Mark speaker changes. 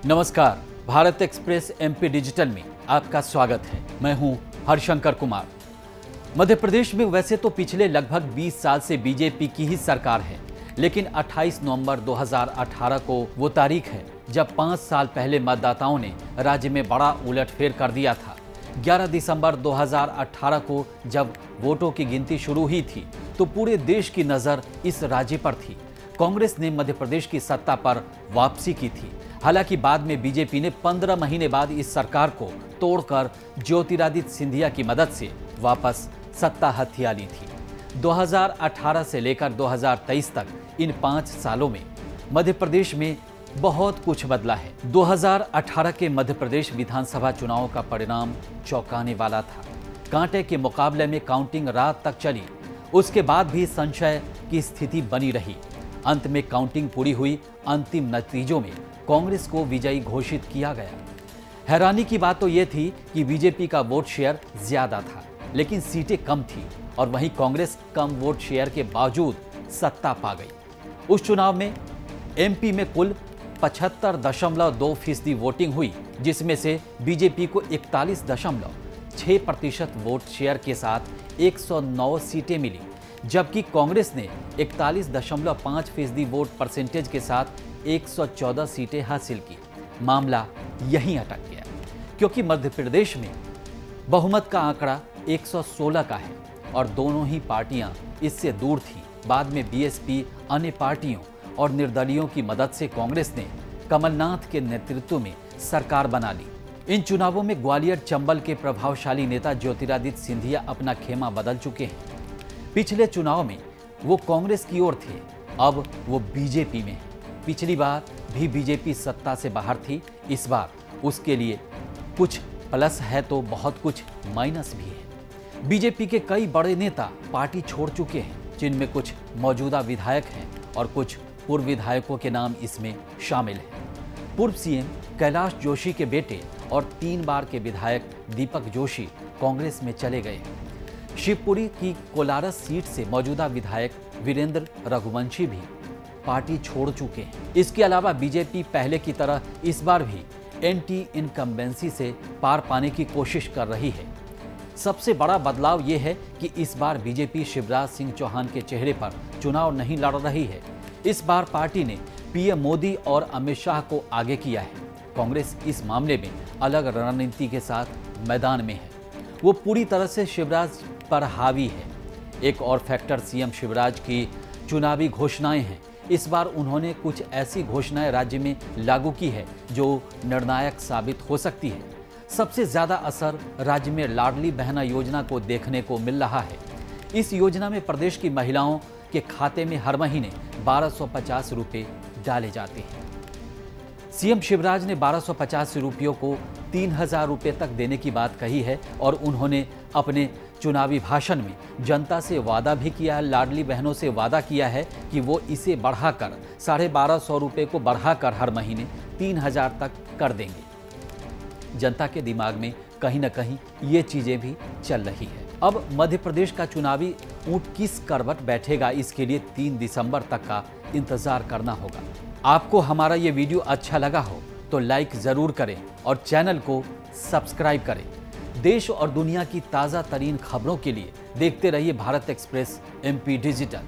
Speaker 1: नमस्कार, Bharat express MP digital में आपका स्वागत है। मैं हूं हरशंकर कुमार। मध्य प्रदेश में वैसे तो पिछले लगभग 20 साल से बीजेपी की ही सरकार है, लेकिन 28 नवंबर 2018 को वो तारीख है जब 5 साल पहले मतदाताओं ने राज्य में बड़ा उलटफेर कर दिया था। 11 दिसंबर 2018 को जब वोटों की गिनती शुरू हुई थी तो पूरे देश की नज़र इस राज्य पर थी। कांग्रेस ने मध्य प्रदेश की सत्ता पर वापसी की थी। हालांकि बाद में बीजेपी ने 15 महीने बाद इस सरकार को तोड़कर ज्योतिरादित्य सिंधिया की मदद से वापस सत्ता हथिया ली थी। 2018 से लेकर 2023 तक इन 5 सालों में मध्य प्रदेश में बहुत कुछ बदला है। 2018 के मध्य प्रदेश विधानसभा चुनाव का परिणाम चौंकाने वाला था। कांटे के मुकाबले में काउंटिंग रात तक चली, उसके बाद भी संशय की स्थिति बनी रही। अंत में काउंटिंग पूरी हुई। अंतिम नतीजों में कांग्रेस को विजयी घोषित किया गया। हैरानी की बात तो यह थी कि बीजेपी का वोट शेयर ज्यादा था, लेकिन सीटें कम थी और वहीं कांग्रेस कम वोट शेयर के बावजूद सत्ता पा गई। उस चुनाव में एमपी में कुल 75.2% वोटिंग हुई, जिसमें से बीजेपी को 41.6% वोट शेयर के साथ 109 सीटें मिली, जबकि कांग्रेस ने 41.5% वोट परसेंटेज के साथ 114 सीटें हासिल की। मामला यहीं अटक गया, क्योंकि मध्य प्रदेश में बहुमत का आंकड़ा 116 का है और दोनों ही पार्टियां इससे दूर थीं। बाद में बीएसपी, अन्य पार्टियों और निर्दलीयों की मदद से कांग्रेस ने कमलनाथ के नेतृत्व में सरकार बना ली। इन चुनावों में ग्वालियर चंबल के प्रभावशाली नेता ज्योतिरादित्य सिंधिया अपना खेमा बदल चुके हैं। पिछले चुनाव में वो कांग्रेस की ओर थे, अब वो बीजेपी में है। पिछली बार भी बीजेपी सत्ता से बाहर थी, इस बार उसके लिए कुछ प्लस है तो बहुत कुछ माइनस भी है। बीजेपी के कई बड़े नेता पार्टी छोड़ चुके हैं, जिनमें कुछ मौजूदा विधायक हैं और कुछ पूर्व विधायकों के नाम इसमें शामिल हैं। पूर्व सीएम कैलाश जोशी के बेटे और 3 बार के विधायक दीपक जोशी कांग्रेस में चले गए। शिवपुरी की कोलारस सीट से मौजूदा विधायक वीरेंद्र रघुवंशी भी पार्टी छोड़ चुके हैं। इसके अलावा बीजेपी पहले की तरह इस बार भी एंटी इनकम्बेंसी से पार पाने की कोशिश कर रही है। सबसे बड़ा बदलाव यह है कि इस बार बीजेपी शिवराज सिंह चौहान के चेहरे पर चुनाव नहीं लड़ रही है। इस बार पार्टी ने पीएम मोदी और अमित शाह को आगे किया है। कांग्रेस इस मामले में अलग रणनीति के साथ मैदान में है। वो पूरी तरह से शिवराज पर हावी है। एक और फैक्टर सीएम शिवराज की चुनावी घोषणाएं हैं। इस बार उन्होंने कुछ ऐसी घोषणाएं राज्य में लागू की है जो निर्णायक साबित हो सकती है। सबसे ज्यादा असर राज्य में लाडली बहना योजना को देखने को मिल रहा है। इस योजना में प्रदेश की महिलाओं के खाते में हर महीने 1250 रुपये डाले जाते हैं। सीएम शिवराज ने 1250 रुपयों को 3000 रुपये तक देने की बात कही है और उन्होंने अपने चुनावी भाषण में जनता से वादा भी किया है, लाडली बहनों से वादा किया है कि वो इसे बढ़ाकर 1250 रुपये को बढ़ाकर हर महीने 3000 तक कर देंगे। जनता के दिमाग में कहीं ना कहीं ये चीजें भी चल रही है। अब मध्य प्रदेश का चुनावी ऊंट किस करवट बैठेगा, इसके लिए 3 दिसंबर तक का इंतजार करना होगा। आपको हमारा ये वीडियो अच्छा लगा हो तो लाइक जरूर करें और चैनल को सब्सक्राइब करें। देश और दुनिया की ताज़ा तरीन खबरों के लिए देखते रहिए भारत एक्सप्रेस एमपी डिजिटल।